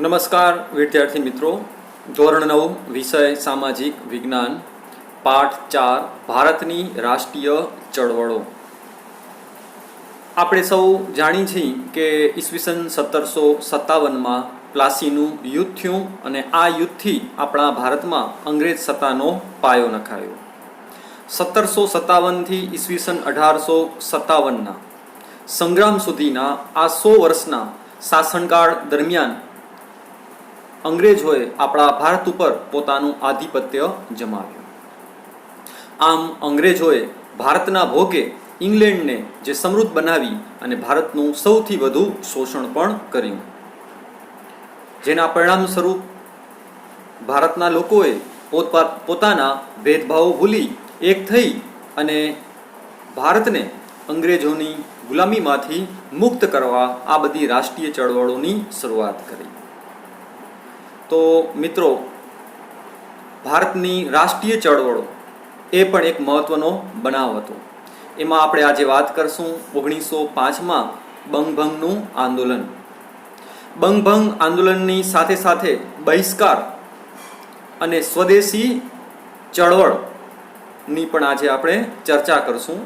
નમસ્કાર વિદ્યાર્થી મિત્રો. ધોરણ 9 વિષય સામાજિક વિજ્ઞાન પાઠ 4 ભારતની રાષ્ટ્રીય ચળવળો. આપણે સૌ જાણીએ છીએ કે ઈસવીસન 1757માં પ્લાસીનું યુદ્ધ થયું અને આ યુદ્ધથી આપણા ભારતમાં અંગ્રેજ સત્તાનો પાયો નખાયો. 1757થી ઈસવીસન 1857ના સંગ્રામ સુધીના આ 100 વર્ષના શાસનકાળ દરમિયાન અંગ્રેજોએ આપણા ભારત ઉપર પોતાનું આધિપત્ય જમાવ્યું. આમ અંગ્રેજોએ ભારતના ભોગે ઇંગ્લેન્ડને જે સમૃદ્ધ બનાવી અને ભારતનું સૌથી વધુ શોષણ પણ કર્યું, જેના પરિણામ સ્વરૂપ ભારતના લોકોએ પોતાના ભેદભાવો ભૂલી એક થઈ અને ભારતને અંગ્રેજોની ગુલામીમાંથી મુક્ત કરવા આ બધી રાષ્ટ્રીય ચળવળોની શરૂઆત કરી. તો મિત્રો, ભારતની રાષ્ટ્રીય ચળવળો એ પણ એક મહત્વનો બનાવ હતો. એમાં આપણે આજે વાત કરશું 1905માં બંગભંગનું આંદોલન. બંગભંગ આંદોલનની સાથે સાથે બહિષ્કાર અને સ્વદેશી ચળવળની પણ આજે આપણે ચર્ચા કરશું.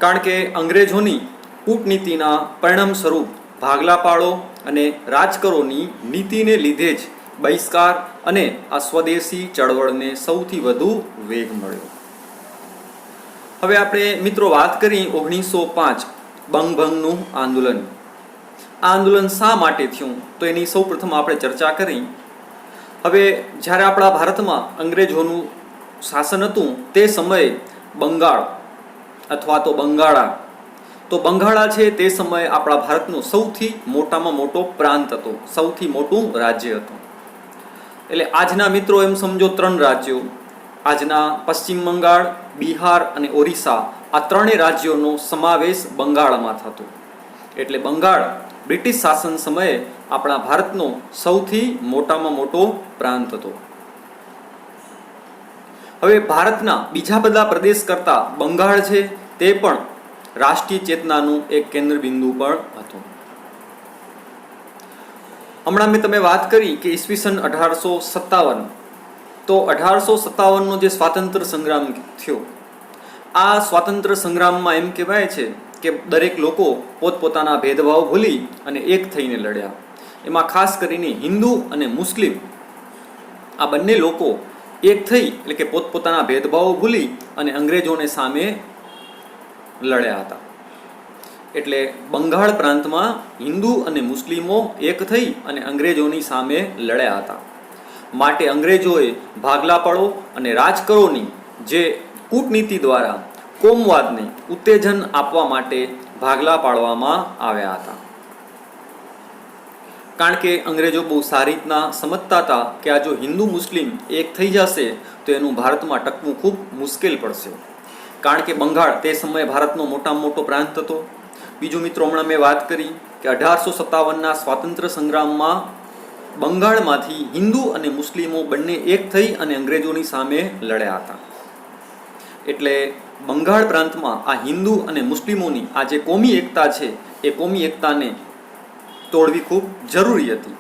કારણ કે અંગ્રેજોની કૂટનીતિના પરિણામ સ્વરૂપ ભાગલા પાડો અને રાજકરોની નીતિને લીધે જ બહિષ્કાર અને આ સ્વદેશી ચળવળને સૌથી વધુ વેગ મળ્યો. હવે આપણે મિત્રો વાત કરી 1905 બંગભંગનું આંદોલન. આ આંદોલન શા માટે થયું તો એની સૌ પ્રથમ આપણે ચર્ચા કરી. હવે જ્યારે આપણા ભારતમાં અંગ્રેજોનું શાસન હતું તે સમયે બંગાળ અથવા તો બંગાળા છે તે સમયે આપણા ભારતનો સૌથી મોટામાં મોટો પ્રાંત હતો, સૌથી મોટું રાજ્ય હતું. એટલે આજના મિત્રો એમ સમજો 3 રાજ્યો, આજના પશ્ચિમ બંગાળ, બિહાર અને ઓરિસ્સા, આ ત્રણેય રાજ્યોનો સમાવેશ બંગાળમાં થતો. એટલે બંગાળ બ્રિટિશ શાસન સમયે આપણા ભારતનો સૌથી મોટામાં મોટો પ્રાંત હતો. હવે ભારતના બીજા બધા પ્રદેશ કરતાં બંગાળ છે તે પણ રાષ્ટ્રીય ચેતનાનું એક કેન્દ્ર બિંદુ પણ હતું. હમણાં મેં તમે વાત કરી કે ઈસવીસન 1857, તો 1857નો જે સ્વાતંત્ર્ય સંગ્રામ થયો, આ સ્વાતંત્ર્ય સંગ્રામમાં એમ કહેવાય છે કે દરેક લોકો પોતપોતાના ભેદભાવ ભૂલી અને એક થઈને લડ્યા. એમાં ખાસ કરીને હિન્દુ અને મુસ્લિમ આ બંને લોકો એક થઈ, એટલે કે પોતપોતાના ભેદભાવો ભૂલી અને અંગ્રેજોને સામે લડ્યા હતા. એટલે બંગાળ પ્રાંતમાં હિન્દુ અને મુસ્લિમો એક થઈ અને અંગ્રેજોની સામે લડ્યા હતા. માટે અંગ્રેજોએ ભાગલા પાડો અને રાજકરોની જે કૂટનીતિ દ્વારા કોમવાદને ઉત્તેજન આપવા માટે ભાગલા પાડવામાં આવ્યા હતા. કારણ કે અંગ્રેજો બહુ સારી રીતના સમજતા હતા કે આ જો હિન્દુ મુસ્લિમ એક થઈ જશે તો એનું ભારતમાં ટકવું ખૂબ મુશ્કેલ પડશે. કારણ કે બંગાળ તે સમયે ભારતનો મોટામાં મોટો પ્રાંત હતો. બીજું મિત્રો, હમણાં મેં વાત કરી કે 1857ના સ્વાતંત્ર્ય સંગ્રામમાં બંગાળમાંથી હિન્દુ અને મુસ્લિમો બંને એક થઈ અને અંગ્રેજોની સામે લડ્યા હતા. એટલે બંગાળ પ્રાંતમાં આ હિન્દુ અને મુસ્લિમોની આ જે કોમી એકતા છે એ કોમી એકતાને તોડવી ખૂબ જરૂરી હતી.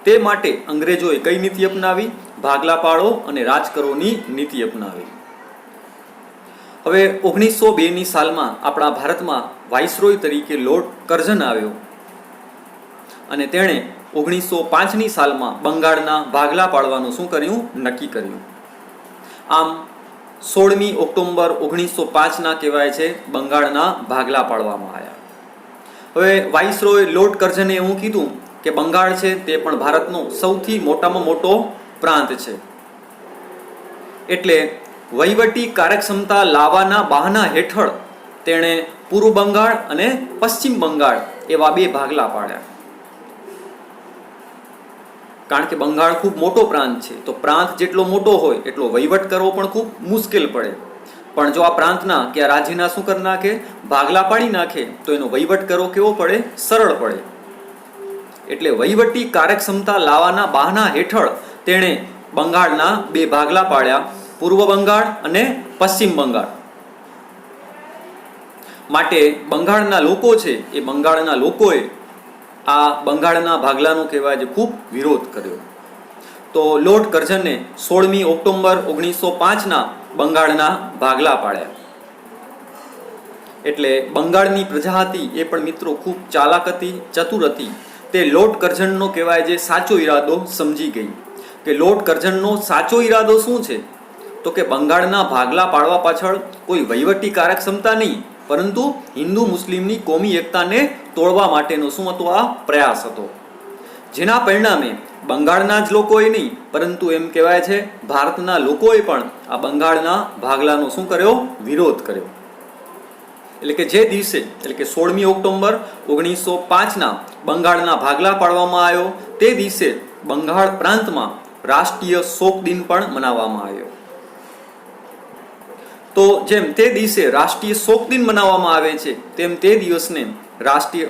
તે માટે અંગ્રેજોએ કઈ નીતિ અપનાવી? ભાગલા પાડો અને રાજકરોની નીતિ અપનાવી. હવે 1902ની સાલમાં આપણા ભારતમાં વાઇસરોય તરીકે લોર્ડ કર્ઝન આવ્યો અને તેણે 1905ની સાલમાં બંગાળના ભાગલા પાડવાનું શું કર્યું? નક્કી કર્યું. આમ 16મી ઓક્ટોબર 1905ના કહેવાય છે બંગાળના ભાગલા પાડવામાં આવ્યા. હવે વાઇસરોય લોર્ડ કર્ઝને એવું કીધું કે બંગાળ છે તે પણ ભારતનો સૌથી મોટામાં મોટો પ્રાંત છે, એટલે વહીવટી કાર્યક્ષમતા લાવવાના બહાના હેઠળ તેણે પૂર્વ બંગાળ અને પશ્ચિમ બંગાળ એવા 2 ભાગલા પાડ્યા. કારણ કે બંગાળ ખૂબ મોટો પ્રાંત છે, તો પ્રાંત જેટલો મોટો હોય એટલો વહીવટ કરવો પણ ખૂબ મુશ્કેલ પડે. પણ જો આ પ્રાંતના કે આ રાજ્યના શું કરી નાખે? ભાગલા પાડી નાખે તો એનો વહીવટ કરવો કેવો પડે? સરળ પડે. એટલે વહીવટી કાર્યક્ષમતા લાવવાના બહાના હેઠળ તેણે બંગાળના 2 ભાગલા પાડ્યા, પૂર્વ બંગાળ અને પશ્ચિમ બંગાળ. માટે બંગાળના લોકો છે એ બંગાળના લોકોએ આ બંગાળના ભાગલાનો કહેવાય છે ખૂબ વિરોધ કર્યો. તો લોર્ડ કર્ઝને 16મી ઓક્ટોબર 1905ના બંગાળના ભાગલા પાડ્યા. એટલે બંગાળની પ્રજા હતી એ પણ મિત્રો ખૂબ ચાલાક હતી, ચતુર હતી. તે લોર્ડ કર્ઝનનો કહેવાય છે સાચો ઈરાદો સમજી ગઈ કે લોર્ડ કર્ઝનનો સાચો ઈરાદો શું છે, તો કે બંગાળના ભાગલા પાડવા પાછળ કોઈ વહીવટી કાર્યક્ષમતા નહીં, પરંતુ હિન્દુ મુસ્લિમની કોમી એકતાને તોડવા માટેનો શું હતો, આ પ્રયાસ હતો. જેના પરિણામે બંગાળના જ લોકોએ નહીં, પરંતુ એમ કહેવાય છે ભારતના લોકોએ પણ આ બંગાળના ભાગલાનો શું કર્યો, વિરોધ કર્યો. એટલે કે જે દિવસે એટલે કે 16મી ઓક્ટોબર 1905ના બંગાળના ભાગલા પાડવામાં આવ્યો તે દિવસે બંગાળ પ્રાંતમાં રાષ્ટ્રીય શોક દિન પણ મનાવવામાં આવ્યો. તો જેમ તે દિવસે રાષ્ટ્રીય શોક દિન મનાવવામાં આવે છે તેમ તે દિવસને રાષ્ટ્રીય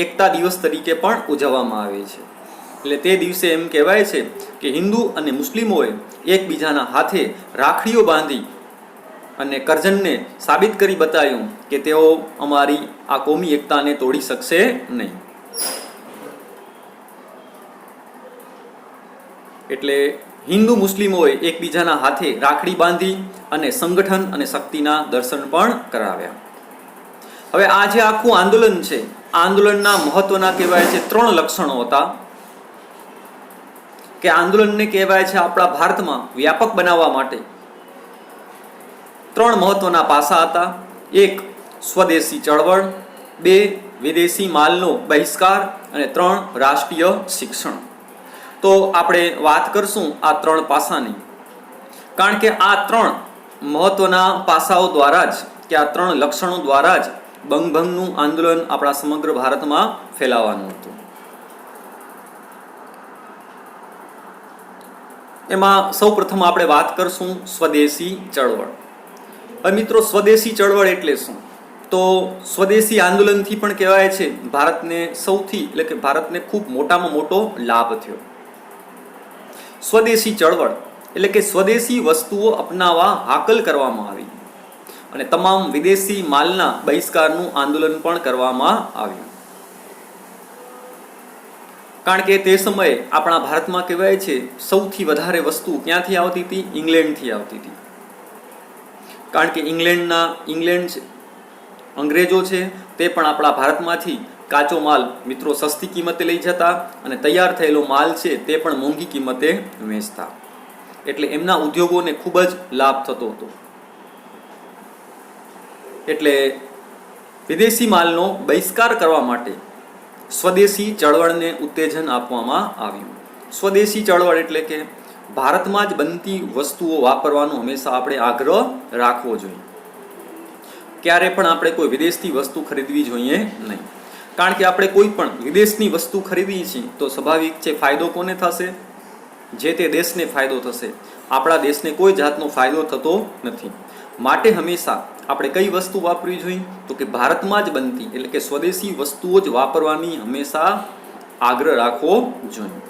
એકતા દિવસ તરીકે પણ ઉજવવામાં આવે છે. એટલે તે દિવસે એમ કહેવાય છે કે હિન્દુ અને મુસ્લિમોએ એકબીજાના હાથે રાખડીઓ બાંધી અને કર્ઝનને સાબિત કરી બતાવ્યું કે તેઓ અમારી આ કોમી એકતાને તોડી શકશે નહીં. એટલે હિન્દુ મુસ્લિમોએ એકબીજાના હાથે રાખડી બાંધી અને સંગઠન અને શક્તિના દર્શન પણ કરાવ્યા. હવે આ જે આખું આંદોલન છે, આ આંદોલનના મહત્વના કહેવાય છે 3 લક્ષણો હતા કે આંદોલનને કહેવાય છે આપણા ભારતમાં વ્યાપક બનાવવા માટે 3 મહત્વના પાસા હતા. 1 સ્વદેશી ચળવળ, 2 વિદેશી માલનો બહિષ્કાર અને 3 રાષ્ટ્રીય શિક્ષણ. તો આપણે વાત કરશું આ 3 પાસાની, કારણ કે આ 3 મહત્વના પાસાઓ દ્વારા જ કે આ 3 લક્ષણો દ્વારા જ બંગભંગનું આંદોલન આપણા સમગ્ર ભારતમાં ફેલાવાનું હતું. એમાં સૌપ્રથમ આપણે વાત કરશું સ્વદેશી ચળવળ. હવે મિત્રો સ્વદેશી ચળવળ એટલે શું? તો સ્વદેશી આંદોલનથી પણ કહેવાય છે ભારતને સૌથી એટલે કે ભારતને ખૂબ મોટામાં મોટો લાભ થયો. સ્વદેશી ચળવળ એટલે કે સ્વદેશી વસ્તુઓ અપનાવવા હાકલ કરવામાં આવી અને તમામ વિદેશી માલના બહિષ્કારનું આંદોલન પણ કરવામાં આવ્યું. કારણ કે તે સમયે આપણા ભારતમાં કહેવાય છે સૌથી વધારે વસ્તુ ક્યાંથી આવતી હતી? ઇંગ્લેન્ડથી આવતી હતી. કારણ કે ઇંગ્લેન્ડ અંગ્રેજો છે તે પણ આપણા ભારતમાંથી કાચો માલ મિત્રો સસ્તી કિંમતે લઈ જતા અને તૈયાર થયેલો માલ છે તે પણ મોંઘી કિંમતે વેચતા. એટલે એમના ઉદ્યોગોને ખૂબ જ લાભ થતો હતો. એટલે વિદેશી માલનો બહિષ્કાર કરવા માટે સ્વદેશી ચળવળને ઉત્તેજન આપવામાં આવ્યું. સ્વદેશી ચળવળ એટલે કે ભારતમાં જ બનતી વસ્તુઓ વાપરવાનો હંમેશા આપણે આગ્રહ રાખવો જોઈએ. ક્યારે પણ આપણે કોઈ વિદેશથી વસ્તુ ખરીદવી જોઈએ નહીં. કારણ કે આપણે કોઈ પણ વિદેશની વસ્તુ ખરીદીએ છીએ તો સ્વાભાવિક છે ફાયદો કોને થશે? જે તે દેશને ફાયદો થશે. આપણા દેશને કોઈ જાતનો ફાયદો થતો નથી. માટે હંમેશા આપણે કઈ વસ્તુ વાપરવી જોઈએ? તો કે ભારતમાં જ બનતી એટલે કે સ્વદેશી વસ્તુઓ જ વાપરવાની હંમેશા આગ્રહ રાખવો જોઈએ.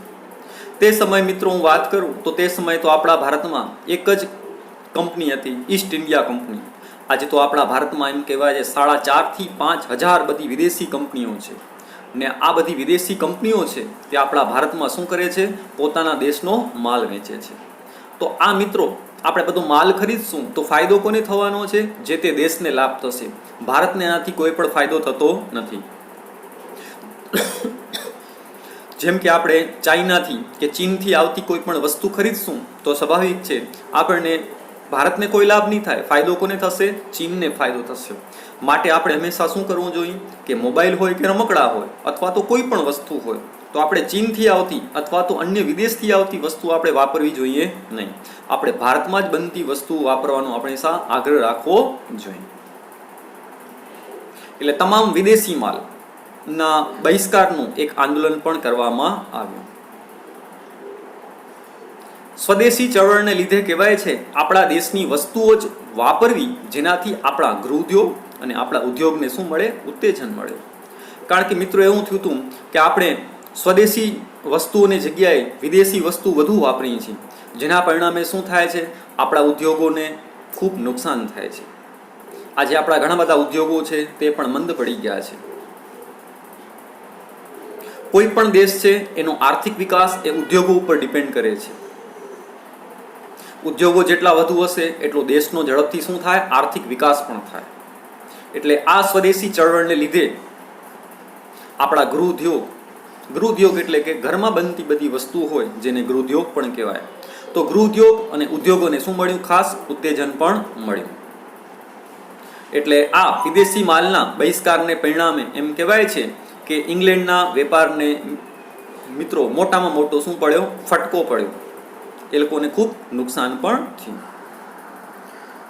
તે સમય મિત્રો હું વાત કરું તો તે સમયે તો આપણા ભારતમાં એક જ કંપની હતી, ઈસ્ટ ઇન્ડિયા કંપની. આજે તો આપણા ભારતમાં એમ કહેવાય છે 4,500 થી 5,000 બધી વિદેશી કંપનીઓ છે. ને આ બધી વિદેશી કંપનીઓ છે તે આપણા ભારતમાં શું કરે છે? પોતાના દેશનો માલ વેચે છે. તો આ મિત્રો આપણે બધો માલ ખરીદશું તો ફાયદો કોને થવાનો છે? જે તે દેશને લાભ થશે. ભારતને એનાથી કોઈ પણ ફાયદો થતો નથી. જેમ કે આપણે ચાઇનાથી કે ચીનથી આવતી કોઈ પણ વસ્તુ ખરીદશું તો સ્વાભાવિક છે આપણને ભારતને કોઈ લાભ નહીં થાય. ફાયદો કોને થશે? ચીનને ફાયદો થશે. માટે આપણે હંમેશા શું કરવું જોઈએ કે મોબાઈલ હોય કે રમકડા હોય અથવા તો કોઈ પણ વસ્તુ હોય તો આપણે ચીનથી આવતી અથવા તો અન્ય વિદેશથી આવતી વસ્તુ આપણે વાપરવી જોઈએ નહીં. આપણે ભારતમાં જ બનતી વસ્તુ વાપરવાનો આપણે આગ્રહ રાખવો જોઈએ. એટલે તમામ વિદેશી માલના બહિષ્કારનું એક આંદોલન પણ કરવામાં આવ્યું. સ્વદેશી ચળવળને લીધે કહેવાય છે આપણા દેશની વસ્તુઓ જ વાપરવી, જેનાથી આપણા ગૃહોદ્યોગ અને આપણા ઉદ્યોગને શું મળે? ઉત્તેજન મળે. કારણ કે મિત્રો એવું થયું હતું કે આપણે સ્વદેશી વસ્તુઓની જગ્યાએ વિદેશી વસ્તુ વધુ વાપરીએ છીએ, જેના પરિણામે શું થાય છે? આપણા ઉદ્યોગોને ખૂબ નુકસાન થાય છે. આજે આપણા ઘણા બધા ઉદ્યોગો છે તે પણ મંદ પડી ગયા છે. કોઈ પણ દેશ છે એનો આર્થિક વિકાસ એ ઉદ્યોગો ઉપર ડિપેન્ડ કરે છે. ઉદ્યોગો જેટલા વધુ હશે એટલો દેશનો ઝડપથી શું થાય, આર્થિક વિકાસ પણ થાય. એટલે આ સ્વદેશી ચળવળને લીધે આપણા ગૃહોદ્યોગ એટલે કે ઘરમાં બનતી બધી વસ્તુઓ હોય જેને ગૃહોદ્યોગ પણ કહેવાય, તો ગૃહોદ્યોગ અને ઉદ્યોગોને શું મળ્યું, ખાસ ઉત્તેજન પણ મળ્યું. એટલે આ વિદેશી માલના બહિષ્કારને પરિણામે એમ કહેવાય છે કે ઇંગ્લેન્ડના વેપારને મિત્રો મોટામાં મોટો શું પડ્યો, ફટકો પડ્યો. એ લોકોને ખૂબ નુકસાન પણ થયું.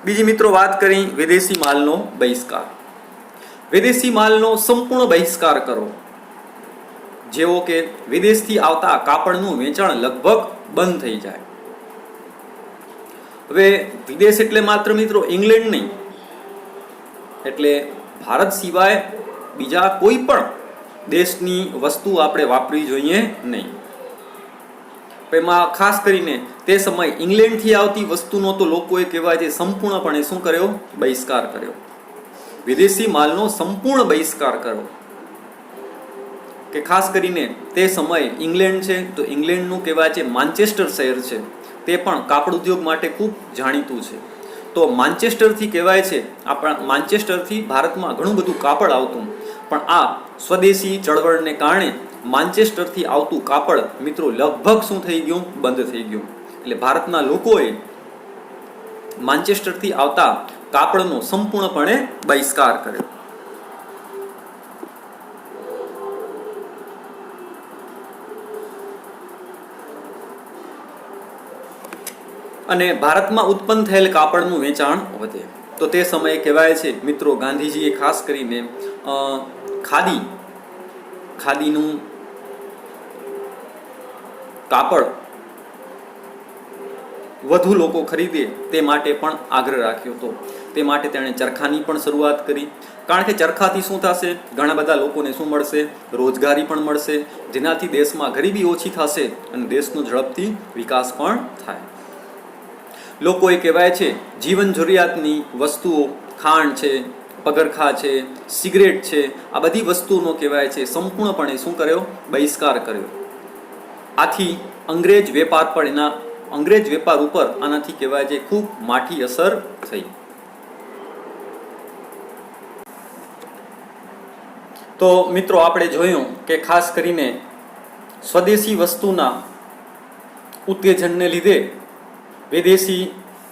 બીજી મિત્રો વાત કરી વિદેશી માલનો બહિષ્કાર. વિદેશી માલનો સંપૂર્ણ બહિષ્કાર કરો, જેવો કે વિદેશથી આવતા કાપડનું વેચાણ લગભગ બંધ થઈ જાય. હવે વિદેશ એટલે માત્ર મિત્રો ઇંગ્લેન્ડ નહીં, એટલે ભારત સિવાય બીજા કોઈ પણ દેશની વસ્તુ આપણે વાપરવી જોઈએ નહીં. એમાં ખાસ કરીને તે સમયે ઇંગ્લેન્ડથી આવતી વસ્તુનો તો લોકોએ કહેવાય છે સંપૂર્ણપણે શું કર્યો, બહિષ્કાર કર્યો. વિદેશી માલનો સંપૂર્ણ બહિષ્કાર કર્યો. કે ખાસ કરીને તે સમયે ઇંગ્લેન્ડ છે તો ઇંગ્લેન્ડનું કહેવાય છે માન્ચેસ્ટર શહેર છે, તે પણ કાપડ ઉદ્યોગ માટે ખૂબ જાણીતું છે. તો માન્ચેસ્ટરથી કહેવાય છે, આપણા માન્ચેસ્ટરથી ભારતમાં ઘણું બધું કાપડ આવતું, પણ આ સ્વદેશી ચળવળને કારણે માન્ચેસ્ટરથી આવતું કાપડ મિત્રો લગભગ શું થઈ ગયું, બંધ થઈ ગયું. એટલે ભારતના લોકોએ માન્ચેસ્ટરથી આવતા કાપડનો સંપૂર્ણપણે બહિષ્કાર કર્યો. અને ભારતમાં ઉત્પન્ન થયેલ કાપડનું વેચાણ વધે. તો તે સમયે કહેવાય છે મિત્રો ગાંધીજીએ ખાસ કરીને ખાદીનું કાપડ વધુ લોકો ખરીદે તે માટે પણ આગ્રહ રાખ્યો હતો. તે માટે તેણે ચરખાની પણ શરૂઆત કરી. કારણ કે ચરખાથી શું થશે, ઘણા બધા લોકોને શું મળશે, રોજગારી પણ મળશે, જેનાથી દેશમાં ગરીબી ઓછી થશે અને દેશનો ઝડપથી વિકાસ પણ થાય. લોકોએ કહેવાય છે જીવન જરૂરિયાતની વસ્તુઓ, ખાંડ છે, પગરખા છે, સિગરેટ છે, આ બધી વસ્તુઓનો કહેવાય છે સંપૂર્ણપણે શું કર્યો, બહિષ્કાર કર્યો. આથી અંગ્રેજ વેપાર ઉપર આનાથી કહેવાય છે ખૂબ માઠી અસર થઈ. તો મિત્રો આપણે જોયું કે ખાસ કરીને સ્વદેશી વસ્તુના ઉત્તેજનને લીધે વિદેશી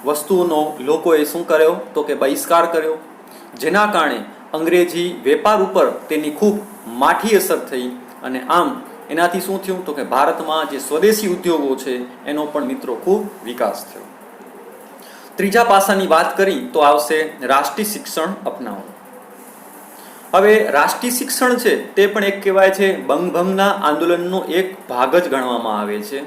વસ્તુઓનો લોકોએ શું કર્યો, તો કે બહિષ્કાર કર્યો, જેના કારણે અંગ્રેજી વેપાર ઉપર તેની ખૂબ માઠી અસર થઈ. અને આમ એનાથી શું થયું, તો કે ભારતમાં જે સ્વદેશી ઉદ્યોગો છે એનો પણ મિત્રો ખૂબ વિકાસ થયો. ત્રીજા પાસાની વાત કરી તો આવશે રાષ્ટ્રીય શિક્ષણ અપનાવો. હવે રાષ્ટ્રીય શિક્ષણ છે તે પણ એક કહેવાય છે બંગભંગના આંદોલનનો એક ભાગ જ ગણવામાં આવે છે.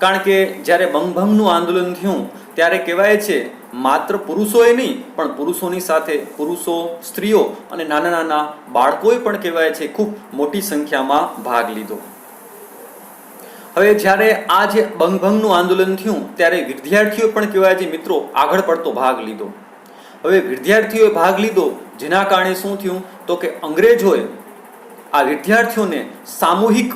કારણ કે જ્યારે બંગભંગનું આંદોલન થયું ત્યારે કહેવાય છે માત્ર પુરુષોએ નહીં, પણ પુરુષોની સાથે પુરુષો, સ્ત્રીઓ અને નાના નાના બાળકોએ પણ કહેવાય છે ખૂબ મોટી સંખ્યામાં ભાગ લીધો. હવે જ્યારે આ જે બંગભંગનું આંદોલન થયું ત્યારે વિદ્યાર્થીઓ પણ કહેવાય છે મિત્રો આગળ પડતો ભાગ લીધો. હવે વિદ્યાર્થીઓએ ભાગ લીધો, જેના કારણે શું થયું, તો કે અંગ્રેજોએ આ વિદ્યાર્થીઓને સામૂહિક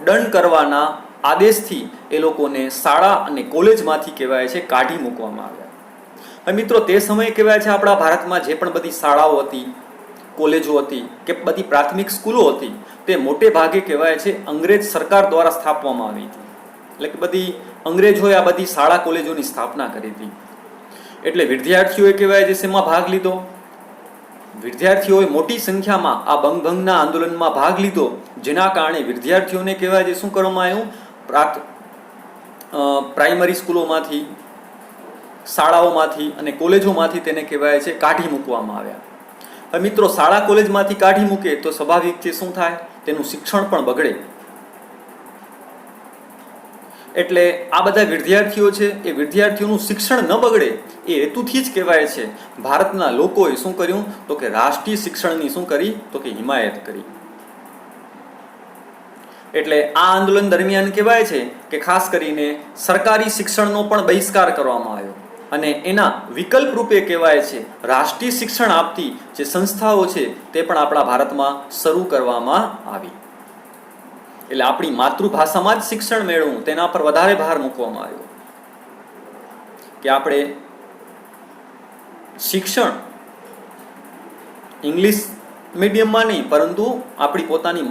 દંડ કરવાના આદેશથી એ લોકોને શાળા અને કોલેજમાંથી કહેવાય છે કાઢી મૂકવામાં આવ્યા. હવે મિત્રો તે સમયે કહેવાય છે આપણા ભારતમાં જે પણ બધી શાળાઓ હતી, કોલેજો હતી કે બધી પ્રાથમિક સ્કૂલો હતી, તે મોટે ભાગે કહેવાય છે અંગ્રેજ સરકાર દ્વારા સ્થાપવામાં આવી હતી. એટલે કે બધી અંગ્રેજોએ આ બધી શાળા કોલેજોની સ્થાપના કરી હતી. એટલે વિદ્યાર્થીઓએ કહેવાય છે શેમાં ભાગ લીધો, વિદ્યાર્થીઓએ મોટી સંખ્યામાં આ બંગભંગના આંદોલનમાં ભાગ લીધો, જેના કારણે વિદ્યાર્થીઓને કહેવાય છે શું કરવામાં આવ્યું, પ્રાઇમરી સ્કૂલોમાંથી, શાળાઓમાંથી અને કોલેજોમાંથી તેને કહેવાય છે કાઢી મૂકવામાં આવ્યા. હવે મિત્રો શાળા કોલેજમાંથી કાઢી મૂકે તો સ્વાભાવિક છે શું થાય, તેનું શિક્ષણ પણ બગડે. એટલે આ બધા વિદ્યાર્થીઓ છે એ વિદ્યાર્થીઓનું શિક્ષણ ન બગડે એ હેતુથી જ કહેવાય છે ભારતના લોકોએ શું કર્યું, તો કે રાષ્ટ્રીય શિક્ષણની શું કરી, તો કે હિમાયત કરી. એટલે આ આંદોલન દરમિયાન કહેવાય છે કે ખાસ કરીને સરકારી શિક્ષણનો પણ બહિષ્કાર કરવામાં આવ્યો અને એના વિકલ્પ રૂપે કહેવાય છે રાષ્ટ્રીય શિક્ષણ આપતી જે સંસ્થાઓ છે તે પણ આપણા ભારતમાં શરૂ કરવામાં આવી. એટલે આપણી માતૃભાષામાં જ શિક્ષણ મેળવવું તેના પર વધારે ભાર મૂકવામાં આવ્યો કે આપણે શિક્ષણ ઇંગ્લિશ મીડિયમમાં નહીં પરંતુ આપણી પોતાની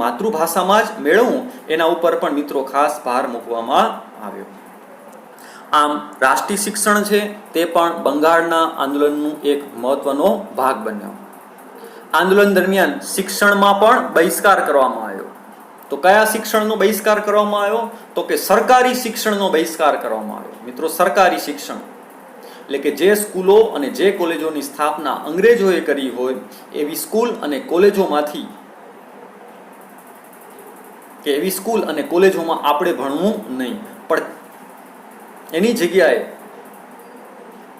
માતૃભાષામાં જ મેળવવું એના ઉપર પણ મિત્રો ખાસ ભાર મૂકવામાં આવ્યો. આમ રાષ્ટ્રીય શિક્ષણ છે તે પણ બંગાળના આંદોલનનું એક મહત્વનો ભાગ બન્યો. આંદોલન દરમિયાન શિક્ષણમાં પણ બહિષ્કાર કરવામાં આવ્યો. તો કયા શિક્ષણનો બહિષ્કાર કરવામાં આવ્યો? તો કે સરકારી શિક્ષણનો બહિષ્કાર કરવામાં આવ્યો. મિત્રો, સરકારી શિક્ષણ એટલે કે જે સ્કૂલો અને જે કોલેજોની સ્થાપના અંગ્રેજોએ કરી હોય એવી સ્કૂલ અને કોલેજોમાં આપણે ભણવું નહીં. પણ એની જગ્યાએ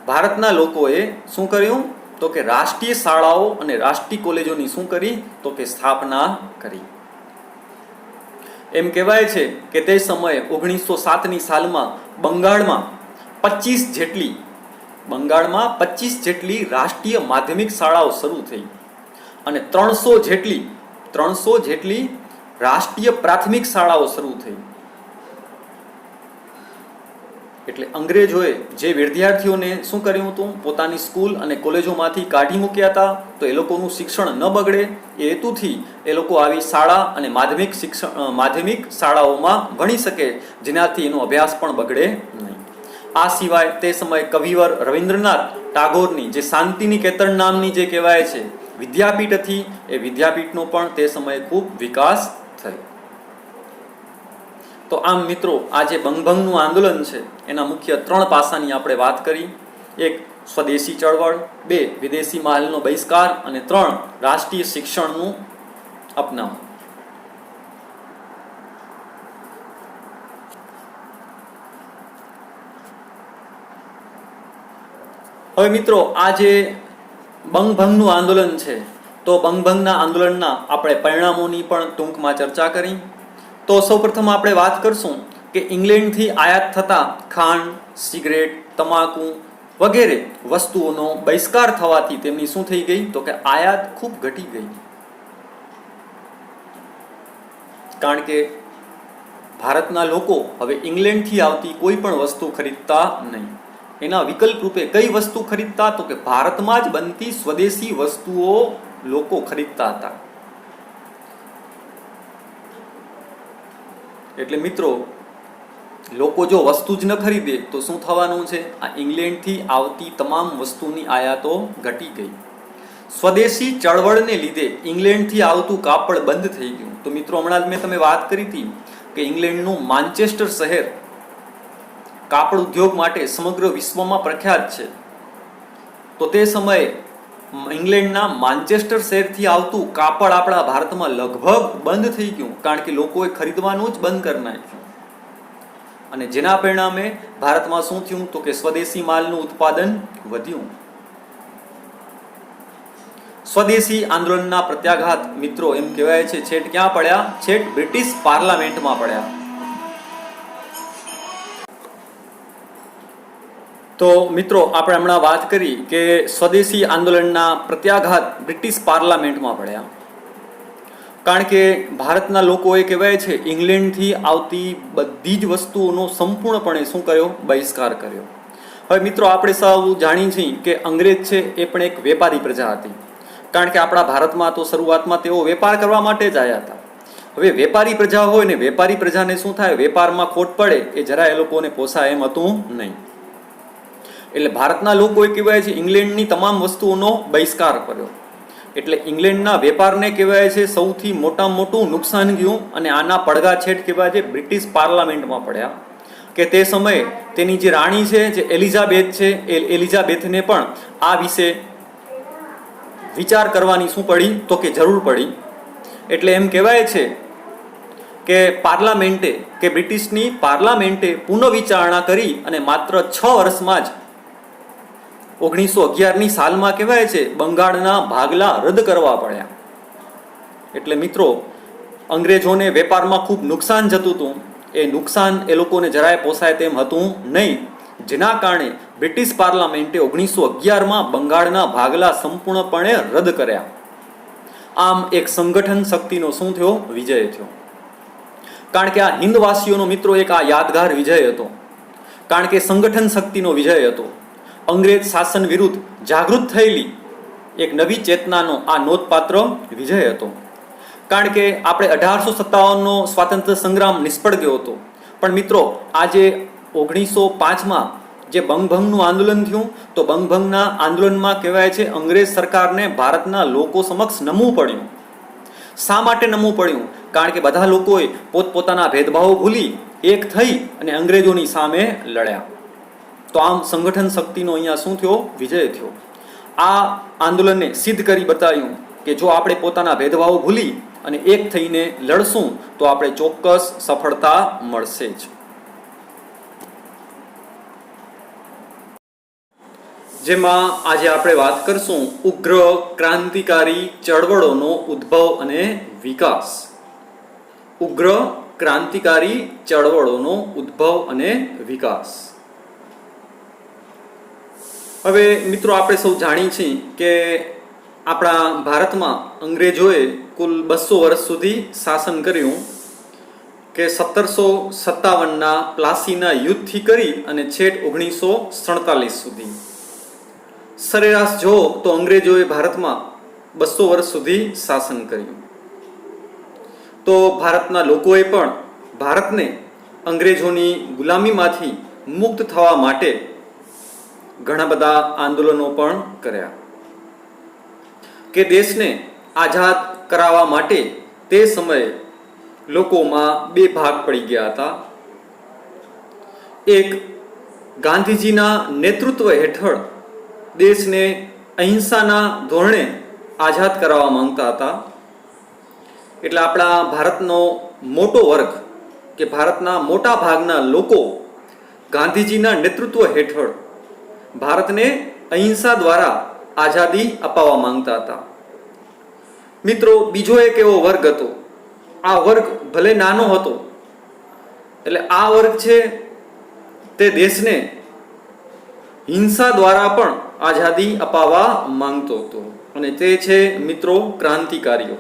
ભારતના લોકોએ શું કર્યું? તો કે રાષ્ટ્રીય શાળાઓ અને રાષ્ટ્રીય કોલેજોની શું કરી? તો કે સ્થાપના કરી. એમ કહેવાય છે કે તે સમયે 1907ની સાલમાં બંગાળમાં 25 જેટલી રાષ્ટ્રીય માધ્યમિક શાળાઓ શરૂ થઈ અને 300 જેટલી રાષ્ટ્રીય પ્રાથમિક શાળાઓ શરૂ થઈ. એટલે અંગ્રેજોએ જે વિદ્યાર્થીઓને શું કર્યું હતું? પોતાની સ્કૂલ અને કોલેજોમાંથી કાઢી મૂક્યા હતા. તો એ લોકોનું શિક્ષણ ન બગડે એ હેતુથી એ લોકો આવી શાળા અને માધ્યમિક શાળાઓમાં ભણી શકે, જેનાથી એનો અભ્યાસ પણ બગડે નહીં. આ સિવાય તે સમયે કવિવર રવિન્દ્રનાથ ટાગોરની જે શાંતિનિકેતન નામની જે કહેવાય છે વિદ્યાપીઠ હતી, એ વિદ્યાપીઠનો પણ તે સમયે ખૂબ વિકાસ થયો. તો આમ મિત્રો, આ જે બંગભંગનું આંદોલન છે એના મુખ્ય 3 પાસાની આપણે વાત કરી. 1 સ્વદેશી ચળવળ, 2 વિદેશી માલનો બહિષ્કાર અને 3 રાષ્ટ્રીય શિક્ષણનું અપનાવવું. હવે મિત્રો, આ જે બંગભંગનું આંદોલન છે તો બંગભંગના આંદોલનના આપણે પરિણામોની પણ ટૂંકમાં ચર્ચા કરી. તો સૌપ્રથમ આપણે વાત કરશું કે ઇંગ્લેન્ડથી આયાત થતા ખાંડ, સિગરેટ, તમાકુ વગેરે વસ્તુઓનો બહિષ્કાર થવાથી તેમની શું થઈ ગઈ? તો કે આયાત ખૂબ ઘટી ગઈ. કારણ કે ભારતના લોકો હવે ઇંગ્લેન્ડથી આવતી કોઈ પણ વસ્તુ ખરીદતા નહીં. એના વિકલ્પ રૂપે કઈ વસ્તુ ખરીદતા? તો કે ભારતમાં જ બનતી સ્વદેશી વસ્તુઓ લોકો ખરીદતા હતા. એટલે મિત્રો, લોકો જો વસ્તુ જ ન ખરીદે તો શું થવાનું છે? આ ઇંગ્લેન્ડથી આવતી તમામ વસ્તુની આયાતો ઘટી ગઈ. સ્વદેશી ચળવળને લીધે ઇંગ્લેન્ડથી આવતું કાપડ બંધ થઈ ગયું. તો મિત્રો, હમણાં જ મેં તમે વાત કરી હતી કે ઇંગ્લેન્ડનું માન્ચેસ્ટર શહેર કાપડ ઉદ્યોગ માટે સમગ્ર વિશ્વમાં પ્રખ્યાત છે. તો તે સમયે ઇંગ્લેન્ડના માન્ચેસ્ટર શહેરથી આવતું કાપડ આપણા ભારતમાં લગભગ બંધ થઈ ગયું, કારણ કે લોકોએ ખરીદવાનું જ બંધ કરી નાખ્યું. અને જેના પરિણામે ભારતમાં શું થયું? તો કે સ્વદેશી માલનું ઉત્પાદન વધ્યું. સ્વદેશી આંદોલનના પ્રત્યાઘાત મિત્રો એમ કહેવાય છે છેટ ક્યાં પડ્યા? છેટ બ્રિટિશ પાર્લામેન્ટમાં પડ્યા. તો મિત્રો, આપણે હમણાં વાત કરી કે સ્વદેશી આંદોલનના પ્રત્યાઘાત બ્રિટિશ પાર્લામેન્ટમાં પડ્યા. કારણ કે ભારતના લોકોએ કહેવાય છે ઇંગ્લેન્ડથી આવતી બધી જ વસ્તુઓનો સંપૂર્ણપણે શું કર્યો? બહિષ્કાર કર્યો. હવે મિત્રો, આપણે સૌ જાણીએ છીએ કે અંગ્રેજ છે એ પણ એક વેપારી પ્રજા હતી. કારણ કે આપણા ભારતમાં તો શરૂઆતમાં તેઓ વેપાર કરવા માટે જ આવ્યા હતા. હવે વેપારી પ્રજા હોય ને વેપારી પ્રજાને શું થાય? વેપારમાં ખોટ પડે એ જરા એ લોકોને પોસાય એમ હતું નહીં. એટલે ભારતના લોકોએ કહેવાય છે ઇંગ્લેન્ડની તમામ વસ્તુઓનો બહિષ્કાર કર્યો. એટલે ઇંગ્લેન્ડના વેપારને કહેવાય છે સૌથી મોટામાં મોટું નુકસાન ગયું. અને આના પડઘા છેટ કહેવાય છે બ્રિટિશ પાર્લામેન્ટમાં પડ્યા. કે તે સમયે તેની જે રાણી છે, જે એલિઝાબેથ છે, એ એલિઝાબેથને પણ આ વિશે વિચાર કરવાની શું પડી? તો કે જરૂર પડી. એટલે એમ કહેવાય છે કે પાર્લામેન્ટે કે બ્રિટિશની પાર્લામેન્ટે પુનઃવિચારણા કરી અને માત્ર 6 વર્ષમાં જ 1911ની સાલમાં કહેવાય છે બંગાળના ભાગલા રદ કરવા પડ્યા. એટલે મિત્રો, અંગ્રેજોને વેપારમાં ખૂબ નુકસાન જતું હતું. એ નુકસાન એ લોકોને જરાય પોસાય તેમ હતું નહીં. જેના કારણે બ્રિટિશ પાર્લામેન્ટે 1911માં બંગાળના ભાગલા સંપૂર્ણપણે રદ કર્યા. આમ એક સંગઠન શક્તિનો શું થયો? વિજય થયો. કારણ કે આ હિંદવાસીઓનો મિત્રો એક આ યાદગાર વિજય હતો. કારણ કે સંગઠન શક્તિનો વિજય હતો. અંગ્રેજ શાસન વિરુદ્ધ જાગૃત થયેલી એક નવી ચેતનાનો આ નોંધપાત્ર વિજય હતો. કારણ કે આપણે 1857નો સ્વાતંત્ર્ય સંગ્રામ નિષ્ફળ ગયો હતો, પણ મિત્રો આજે 1905માં જે બંગભંગનું આંદોલન થયું, તો બંગભંગના આંદોલનમાં કહેવાય છે અંગ્રેજ સરકારને ભારતના લોકો સમક્ષ નમવું પડ્યું. શા માટે નમવું પડ્યું? કારણ કે બધા લોકોએ પોતપોતાના ભેદભાવો ભૂલી એક થઈ અને અંગ્રેજોની સામે લડ્યા. તો આમ સંગઠન શક્તિનો અહીંયા શું થયો? વિજય થયો. આ આંદોલનને સિદ્ધ કરી બતાવ્યું કે જો આપણે પોતાના ભેદભાવો ભૂલી અને એક થઈને લડશું તો આપણે ચોક્કસ સફળતા મળશે જ. જેમાં આજે આપણે વાત કરશું ઉગ્ર ક્રાંતિકારી ચળવળોનો ઉદ્ભવ અને વિકાસ. ઉગ્ર ક્રાંતિકારી ચળવળોનો ઉદ્ભવ અને વિકાસ. હવે મિત્રો આપણે સૌ જાણીએ છીએ કે આપણા ભારતમાં અંગ્રેજોએ કુલ 200 વર્ષ સુધી શાસન કર્યું, કે 1757ના પ્લાસીના યુદ્ધથી કરી અને છેક 1947 સુધી. સરેરાશ જો તો અંગ્રેજોએ ભારતમાં 200 વર્ષ સુધી શાસન કર્યું. તો ભારતના લોકોએ પણ ભારતને અંગ્રેજોની ગુલામીમાંથી મુક્ત થવા માટે ઘણા બધા આંદોલનો પણ કર્યા. કે દેશને આઝાદ કરાવવા માટે તે સમયે લોકોમાં બે ભાગ પડી ગયા હતા. એક ગાંધીજીના નેતૃત્વ હેઠળ દેશને અહિંસાના ધોરણે આઝાદ કરાવવા માંગતા હતા. એટલે આપણા ભારતનો મોટો વર્ગ કે ભારતના મોટા ભાગના લોકો ગાંધીજીના નેતૃત્વ હેઠળ ભારતને અહિંસા દ્વારા આઝાદી અપાવવા માંગતા હતા. મિત્રો બીજો એક એવો વર્ગ હતો, આ વર્ગ ભલે નાનો હતો, એટલે આ વર્ગ છે તે દેશને હિંસા દ્વારા પણ આઝાદી અપાવવા માંગતો હતો, અને તે છે મિત્રો ક્રાંતિકારીઓ.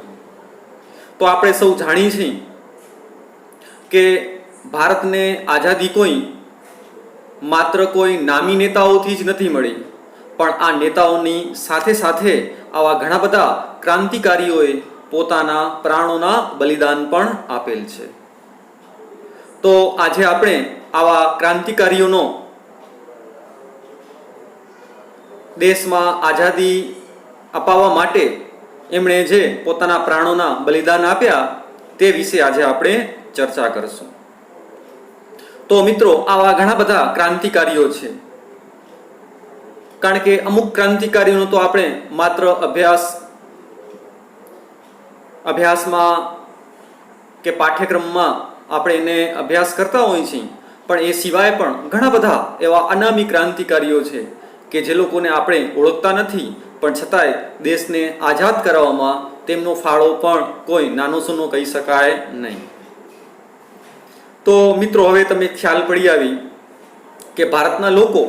તો આપણે સૌ જાણીએ છીએ કે ભારતને આઝાદી માત્ર કોઈ નામી નેતાઓથી જ નથી મળી, પણ આ નેતાઓની સાથે સાથે આવા ઘણા બધા ક્રાંતિકારીઓએ પોતાના પ્રાણોના બલિદાન પણ આપેલ છે. તો આજે આપણે આવા ક્રાંતિકારીઓનો દેશમાં આઝાદી અપાવવા માટે એમણે જે પોતાના પ્રાણોના બલિદાન આપ્યા તે વિશે આજે આપણે ચર્ચા કરીશું. તો મિત્રો આવા ઘણા બધા ક્રાંતિકારીઓ છે. કારણ કે અમુક ક્રાંતિકારીઓનો તો આપણે માત્ર અભ્યાસમાં કે પાઠ્યક્રમમાં આપણે એને અભ્યાસ કરતા હોઈએ છીએ, પણ એ સિવાય પણ ઘણા બધા એવા અનામી ક્રાંતિકારીઓ છે કે જે લોકોને આપણે ઓળખતા નથી, પણ છતાંય દેશને આઝાદ કરાવવામાં તેમનો ફાળો પણ કોઈ નાનો સૂનો કહી શકાય નહીં. તો મિત્રો હવે તમે ખ્યાલ પડી આવી કે ભારતના લોકો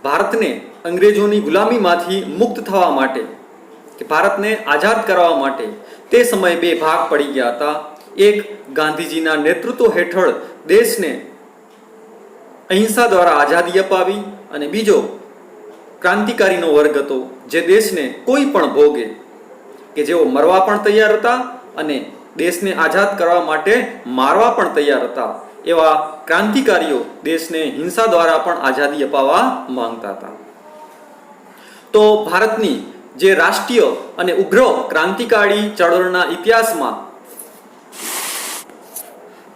ભારતને અંગ્રેજોની ગુલામીમાંથી મુક્ત થવા માટે કે ભારતને આઝાદ કરાવવા માટે તે સમયે બે ભાગ પડી ગયા હતા. એક ગાંધીજીના નેતૃત્વ હેઠળ દેશને અહિંસા દ્વારા આઝાદી અપાવી, અને બીજો ક્રાંતિકારીનો વર્ગ હતો જે દેશને કોઈ પણ ભોગે કે જેઓ મરવા પણ તૈયાર હતા અને દેશને આઝાદ કરવા માટે મારવા પણ તૈયાર હતા. એવા ક્રાંતિકારીઓ દેશને હિંસા દ્વારા પણ આઝાદી અપાવવા માંગતા હતા. તો ભારતની જે રાષ્ટ્રીય અને ઉગ્ર ક્રાંતિકારી ચળવળના ઇતિહાસમાં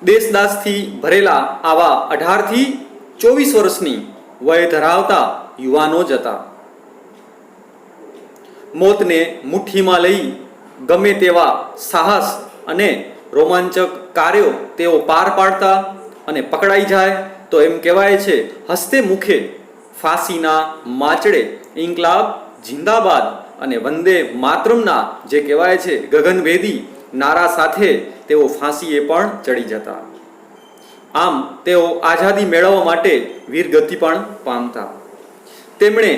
દેશદાસથી ભરેલા આવા 18 થી 24 વર્ષની વય ધરાવતા યુવાનો જ હતા. મોતને મુઠ્ઠીમાં લઈ ગમે તેવા સાહસ અને રોમાંચક કાર્યો તેઓ પાર પાડતા, અને પકડાઈ જાય તો એમ કહેવાય છે હસ્તે મુખે ફાંસીના માચડે ઇન્કલાબ જિંદાબાદ અને વંદે માતરમના જે કહેવાય છે ગગનભેદી નારા સાથે તેઓ ફાંસીએ પણ ચડી જતા. આમ તેઓ આઝાદી મેળવવા માટે વીરગતિ પણ પામતા. તેમણે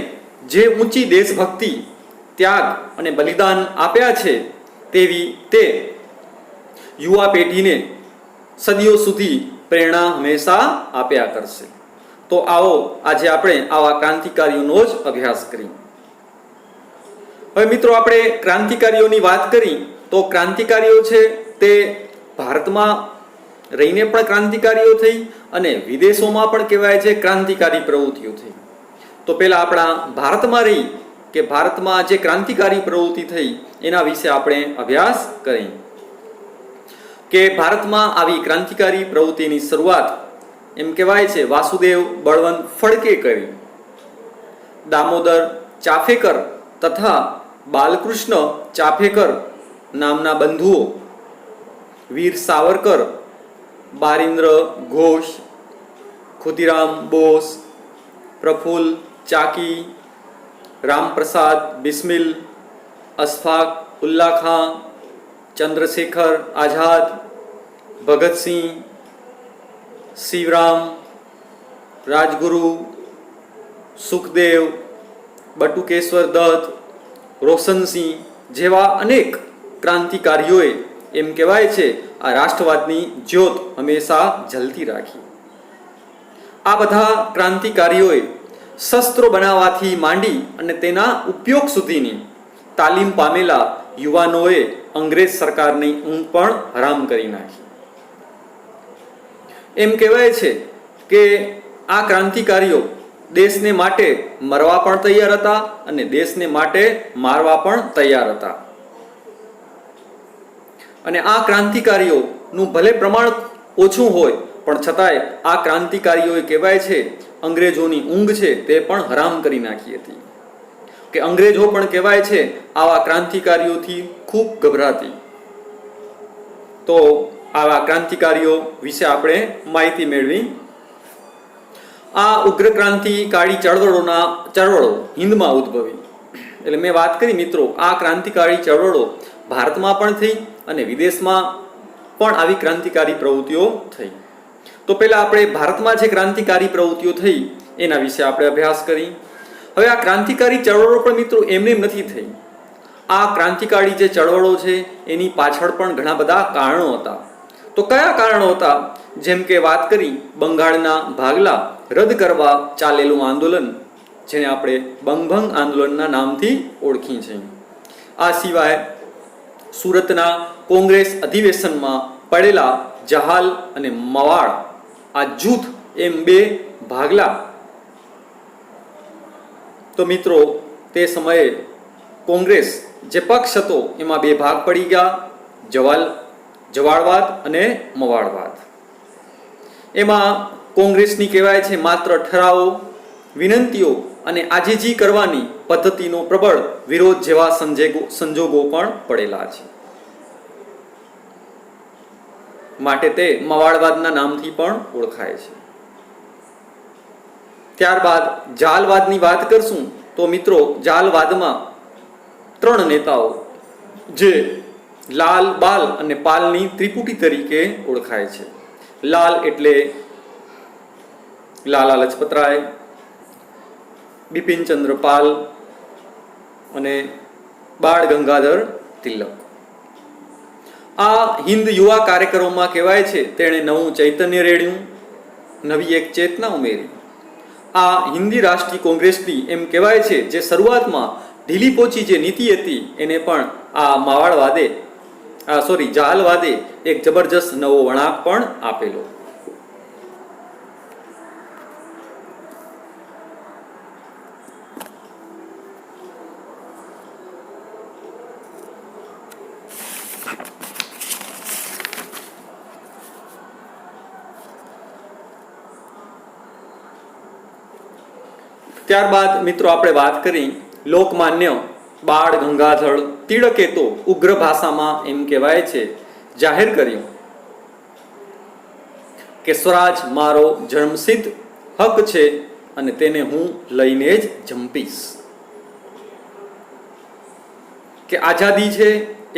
જે ઊંચી દેશભક્તિ, ત્યાગ અને બલિદાન આપ્યા છે તેવી તે યુવા પેઢીને સદીઓ સુધી પ્રેરણા હંમેશા આપ્યા કરશે. તો આવો આજે આપણે આવા ક્રાંતિકારીઓનો જ અભ્યાસ કરીએ. હવે મિત્રો, આપણે ક્રાંતિકારીઓની વાત કરી તો ક્રાંતિકારીઓ છે તે ભારતમાં રહીને પણ ક્રાંતિકારીઓ થઈ અને વિદેશોમાં પણ કહેવાય છે ક્રાંતિકારી પ્રવૃત્તિઓ થઈ. તો પહેલા આપણા ભારતમાં રહી કે ભારતમાં જે ક્રાંતિકારી પ્રવૃત્તિ થઈ એના વિશે આપણે અભ્યાસ કરીએ. કે ભારતમાં આવી ક્રાંતિકારી પ્રવૃત્તિની શરૂઆત એમ કહેવાય છે વાસુદેવ બળવંત ફડકે કરી. દામોદર ચાફેકર તથા બાલકૃષ્ણ ચાફેકર નામના બંધુઓ, વીર સાવરકર, બારિન્દ્ર ઘોષ, ખુદીરામ બોસ, પ્રફુલ્લ ચાકી, રામપ્રસાદ બિસ્મિલ, અશફાક ઉલ્લા ખાં, ચંદ્રશેખર આઝાદ, ભગતસિંહ, શિવરામ, રાજગુરુ, સુખદેવ, બટુકેશ્વર દત્ત, રોશનસિંહ જેવા અનેક ક્રાંતિકારીઓએ એમ કહેવાય છે આ રાષ્ટ્રવાદની જ્યોત હંમેશા જલતી રાખી. આ બધા ક્રાંતિકારીઓએ શસ્ત્રો બનાવવાથી માંડી અને તેના ઉપયોગ સુધીની તાલીમ પામેલા યુવાનોએ અંગ્રેજ સરકારની ઊંઘ પણ હરામ કરી નાખી. એમ કહેવાય છે કે આ ક્રાંતિકારીઓ દેશને માટે મરવા પણ તૈયાર હતા અને દેશને માટે મારવા પણ તૈયાર હતા. અને આ ક્રાંતિકારીઓનું ભલે પ્રમાણ ઓછું હોય પણ છતાંય આ ક્રાંતિકારીઓએ કહેવાય છે અંગ્રેજોની ઊંઘ છે તે પણ હરામ કરી નાખી હતી. કે અંગ્રેજો પણ કહેવાય છે આવા ક્રાંતિકારીઓથી ખૂબ ગભરાતી. તો આવા ક્રાંતિકારીઓ વિશે આપણે માહિતી મેળવી. આ ઉગ્ર ક્રાંતિકારી ચળવળો હિન્દમાં ઉદ્ભવી. એટલે મેં વાત કરી મિત્રો, આ ક્રાંતિકારી ચળવળો ભારતમાં પણ થઈ અને વિદેશમાં પણ આવી ક્રાંતિકારી પ્રવૃત્તિઓ થઈ. તો પહેલા આપણે ભારતમાં જે ક્રાંતિકારી પ્રવૃત્તિઓ થઈ એના વિશે આપણે અભ્યાસ કરી. હવે આ ક્રાંતિકારી ચળવળો પણ મિત્રો એમને નથી થઈ. આ ક્રાંતિકારી જે ચળવળો છે એની પાછળ પણ ઘણા બધા કારણો હતા. તો કયા કારણો હતા? જેમ કે વાત કરી બંગાળના ભાગલા રદ કરવા ચાલેલું આંદોલન, જેને આપણે બંગભંગ આંદોલનના નામથી ઓળખી છે. આ સિવાય સુરતના કોંગ્રેસ અધિવેશનમાં પડેલા જહાલ અને મવાડ આ જૂથ એમ બે ભાગલા. તો મિત્રો તે સમયે કોંગ્રેસ જે પક્ષ હતો એમાં બે ભાગ પડી ગયા, જવાળવાદ અને મવાળવાદ. એમાં કોંગ્રેસની કહેવાય છે માત્ર ઠરાવો, વિનંતીઓ અને આજીજી કરવાની પદ્ધતિનો પ્રબળ વિરોધ જેવા સંજોગો પણ પડેલા છે. માટે તે મવાળવાદના નામથી પણ ઓળખાય છે. ત્યારબાદ જાલવાદની વાત કરશું તો મિત્રો જાલવાદમાં ત્રણ નેતાઓ જે લાલ, બાલ અને પાલની ત્રિપુટી તરીકે ઓળખાય છે. લાલ એટલે લાલા લજપતરાય, બિપિનચંદ્ર પાલ અને બાળ ગંગાધર તિલક. આ હિન્દ યુવા કાર્યક્રમોમાં કહેવાય છે તેણે નવું ચૈતન્ય રેડ્યું, નવી એક ચેતના ઉમેરી. આ હિન્દી રાષ્ટ્રીય કોંગ્રેસની એમ કહેવાય છે જે શરૂઆતમાં ઢીલી પોચી જે નીતિ હતી એને પણ આ જાલવાદે એક જબરજસ્ત નવો વળાંક પણ આપેલો. ત્યારબાદ મિત્રો આપણે વાત કરી લોકમાન્ય બાળ ગંગાધર તિલકે તો ઉગ્ર ભાષામાં એમ કહેવાય છે જાહેર કર્યું કે સ્વરાજ મારો જન્મસિદ્ધ હક છે અને તેને હું લઈને જ જંપીશ. કે આઝાદી છે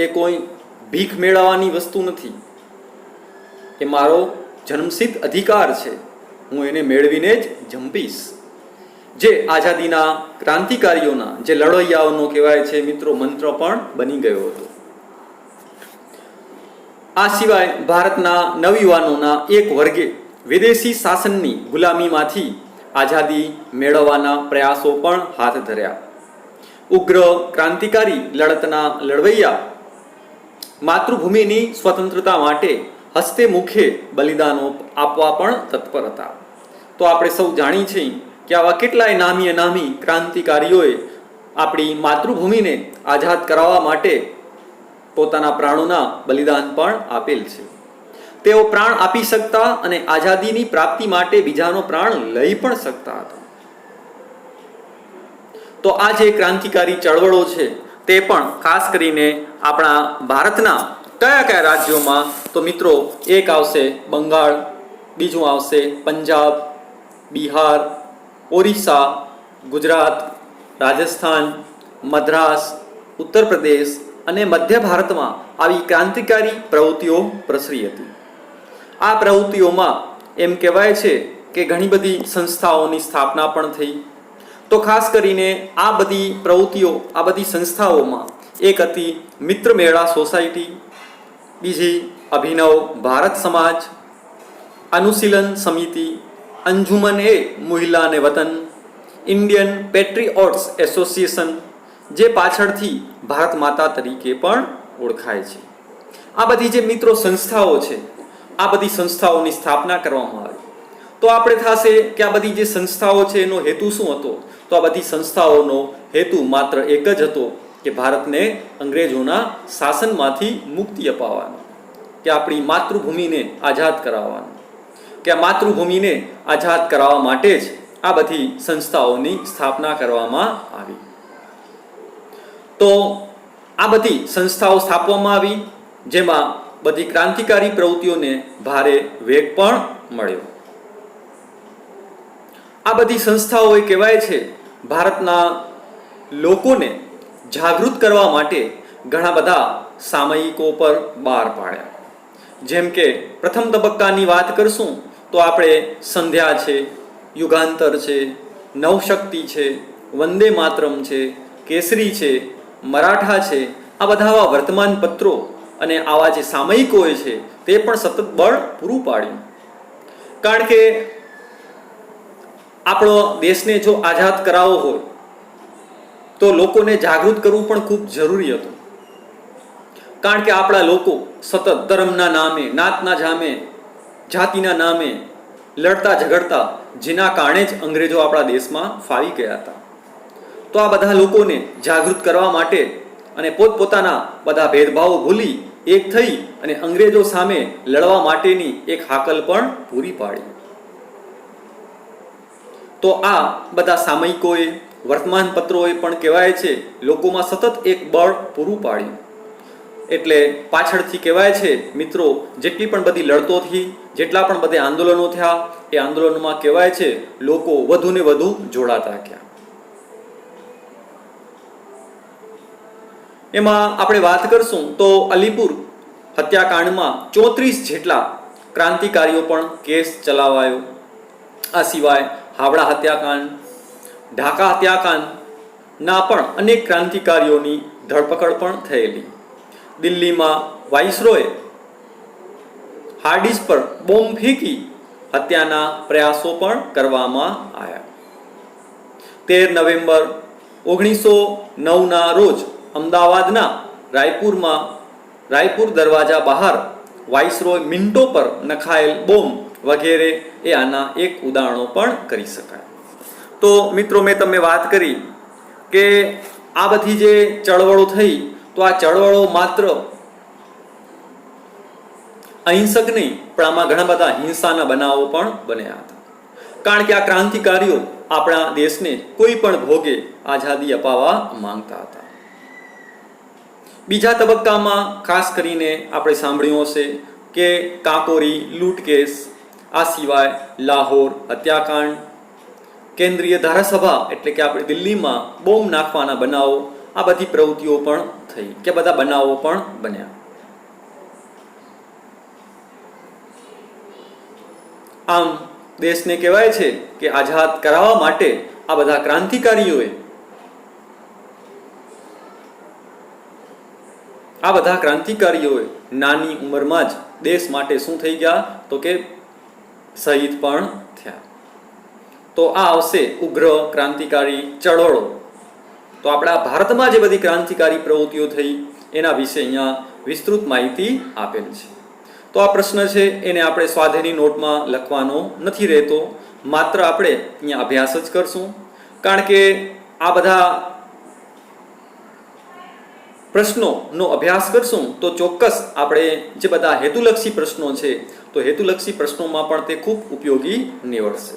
એ કોઈ ભીખ મેળવવાની વસ્તુ નથી, એ મારો જન્મસિદ્ધ અધિકાર છે, હું એને મેળવીને જ જંપીશ. જે આઝાદીના ક્રાંતિકારીઓના જે લડવૈયાઓનો કહેવાય છે મિત્રો મંત્ર પણ બની ગયો હતો. આ સિવાય ભારતના નવયુવાનોના એક વર્ગે વિદેશી શાસનની ગુલામીમાંથી આઝાદી મેળવવાના પ્રયાસો પણ હાથ ધર્યા. ઉગ્ર ક્રાંતિકારી લડતના લડવૈયા માતૃભૂમિની સ્વતંત્રતા માટે હસ્તે મુખે બલિદાનો આપવા પણ તત્પર હતા. તો આપણે સૌ જાણીએ છીએ કે આવા કેટલાય નામી અનામી ક્રાંતિકારીઓએ આપણી માતૃભૂમિને આઝાદ કરાવવા માટે પોતાના પ્રાણોના બલિદાન પણ આપેલ છે. તેઓ પ્રાણ આપી શકતા અને આઝાદીની પ્રાપ્તિ માટે બીજાનો પ્રાણ લઈ પણ શકતા હતા. તો આ જે ક્રાંતિકારી ચળવળો છે તે પણ ખાસ કરીને આપણા ભારતના કયા કયા રાજ્યોમાં, તો મિત્રો એક આવશે બંગાળ, બીજું આવશે પંજાબ, બિહાર, ઓરિસ્સા, ગુજરાત, રાજસ્થાન, મદ્રાસ, ઉત્તર પ્રદેશ અને મધ્ય ભારતમાં આવી ક્રાંતિકારી પ્રવૃત્તિઓ પ્રસરી હતી. આ પ્રવૃત્તિઓમાં એમ કહેવાય છે કે ઘણી બધી સંસ્થાઓની સ્થાપના પણ થઈ. તો ખાસ કરીને આ બધી પ્રવૃત્તિઓ, આ બધી સંસ્થાઓમાં એક હતી મિત્ર મેળા સોસાયટી, બીજી અભિનવ ભારત સમાજ, અનુશીલન સમિતિ, અંજુમન એ મુહિલા ને વતન, ઇન્ડિયન પેટ્રીઓટ્સ એસોસિએશન, જે પાછળથી ભારત માતા તરીકે પણ ઓળખાય છે. આ બધી જે મિત્રો સંસ્થાઓ છે, આ બધી સંસ્થાઓની સ્થાપના કરવામાં આવી. તો આપણે થશે કે આ બધી જે સંસ્થાઓ છે એનો હેતુ શું હતો? તો આ બધી સંસ્થાઓનો હેતુ માત્ર એક જ હતો કે ભારતને અંગ્રેજોના શાસનમાંથી મુક્તિ અપાવવાનો, કે આપણી માતૃભૂમિને આઝાદ કરાવવાનો, કે આ માતૃભૂમિને આઝાદ કરાવવા માટે જ આ બધી સંસ્થાઓની સ્થાપના કરવામાં આવી. તો આ બધી સંસ્થાઓ સ્થાપવામાં આવી, જેમાં બધી ક્રાંતિકારી પ્રવૃત્તિઓને ભારે વેગ પણ મળ્યો. આ બધી સંસ્થાઓએ કહેવાય છે ભારતના લોકોને જાગૃત કરવા માટે ઘણા બધા સામયિકો પર બહાર પાડ્યા. જેમ કે પ્રથમ તબક્કાની વાત કરશું તો આપણે સંધ્યા છે, યુગાંતર છે, નવશક્તિ છે, વંદે માતરમ છે, કેસરી છે, મરાઠા છે, આ બધા વર્તમાન પત્રો અને આવા જે સામયિકોએ છે તે પણ સતત બળ પૂરું પાડ્યું. કારણ કે આપણો દેશને જો આઝાદ કરાવવો હોય તો લોકોને જાગૃત કરવું પણ ખૂબ જરૂરી હતું. કારણ કે આપણા લોકો સતત ધર્મના નામે, નાતના નામે, જાતિના નામે લડતા ઝઘડતા, જેના કારણે જ અંગ્રેજો આપણા દેશમાં ફાવી ગયા હતા. તો આ બધા લોકોને જાગૃત કરવા માટે અને પોતપોતાના બધા ભેદભાવો ભૂલી એક થઈ અને અંગ્રેજો સામે લડવા માટેની એક હાકલ પણ પૂરી પાડી. તો આ બધા સામયિકોએ, વર્તમાન પત્રોએ પણ કહેવાય છે લોકોમાં સતત એક બળ પૂરું પાડ્યું. એટલે પાછળથી કહેવાય છે મિત્રો, જેટલી પણ બધી લડતો થઈ, જેટલા પણ બધે આંદોલનો થયા, એ આંદોલનોમાં કહેવાય છે લોકો વધુ ને વધુ જોડાતા ગયા. એમાં આપણે વાત કરશું તો અલીપુર હત્યાકાંડમાં 34 જેટલા ક્રાંતિકારીઓ પણ કેસ ચલાવાયો. આ સિવાય હાવડા હત્યાકાંડ, ઢાકા હત્યાકાંડના પણ અનેક ક્રાંતિકારીઓની ધરપકડ પણ થયેલી. દિલ્હીમાં વાઇસરોય હાર્ડિસ પર બોમ્બ ફેંકી હત્યાના પ્રયાસો પણ કરવામાં આવ્યા. 13 નવેમ્બર 1909ના રોજ અમદાવાદના રાયપુર દરવાજા બહાર વાઇસરોય મિન્ટો પર નખાયેલ બોમ્બ વગેરે એ આના એક ઉદાહરણો પણ કરી શકાય. તો મિત્રો, મેં તમને વાત કરી કે આ બધી જે ચળવળો થઈ, તો આ ચળવળો માત્ર અહિંસક નહીં, પણ આમાં ઘણા બધા હિંસાના બનાવો પણ બન્યા હતા. કારણ કે આ ક્રાંતિકારીઓ આપણા દેશને કોઈ પણ ભોગે આઝાદી અપાવવા માંગતા હતા. બીજા તબક્કામાં ખાસ કરીને આપણે સાંભળ્યું હશે કે કાકોરી લૂંટ કેસ, આ સિવાય લાહોર હત્યાકાંડ, કેન્દ્રીય ધારાસભા એટલે કે આપણે દિલ્હીમાં બોમ્બ નાખવાના બનાવો, આ બધી પ્રવૃત્તિઓ પણ થઈ, કે બધા બનાવો પણ બન્યા. આમ દેશને કહેવાય છે કે આઝાદ કરાવવા માટે આ બધા ક્રાંતિકારીઓએ નાની ઉંમરમાં જ દેશ માટે શું થઈ ગયા તો કે શહીદ પણ થયા. તો આ આવશે ઉગ્ર ક્રાંતિકારી ચળવળો. તો આપણા ભારતમાં જે બધી ક્રાંતિકારી પ્રવૃત્તિઓ થઈ એના વિશે અહીંયા વિસ્તૃત માહિતી આપેલ છે. તો આ પ્રશ્ન છે એને આપણે સ્વાધ્યાયની નોટમાં લખવાનો નથી રહેતો, માત્ર આપણે અહીંયા અભ્યાસ જ કરશું. કારણ કે આ બધા પ્રશ્નોનો અભ્યાસ કરશું તો ચોક્કસ આપણે જે બધા હેતુલક્ષી પ્રશ્નો છે તો હેતુલક્ષી પ્રશ્નોમાં પણ તે ખૂબ ઉપયોગી નીવડશે.